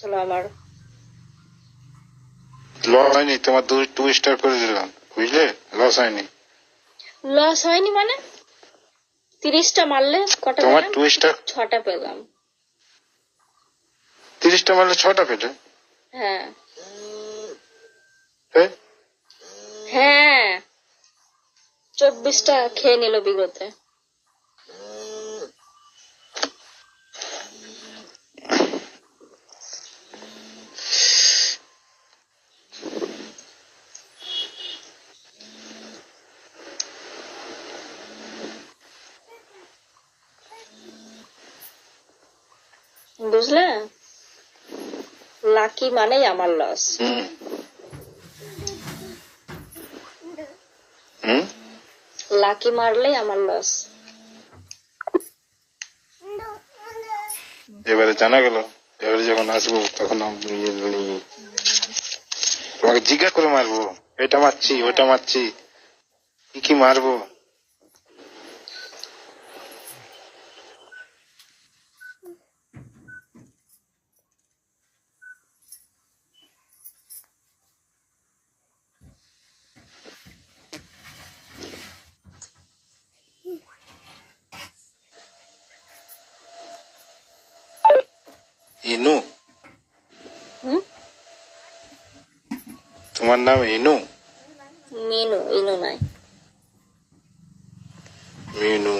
চলো আমার লস হয়নি, তোমার 2 স্টার করে দিলাম, বুঝলে? লস হয়নি। লস হয়নি মানে 30টা মারলে কটা তোমার পেলাম? 2 স্টার 6টা পেলাম। 30টা মারলে 6টা পেলে? হ্যাঁ হ্যাঁ, হ্যাঁ 24টা খেয়ে নিল বিগতে। বুঝলে, লাকি মানেই আমার লস। লাকি মারলেই আমার লস। এবারে জানা গেল, এবারে যখন আসবো তখন তোমাকে জিজ্ঞাসা করে মারবো, এটা মারছি ওটা মারছি, কি মারবো। ইনু, তোমার নাম ইনু? মিনু, ইনু নাই। মিনু।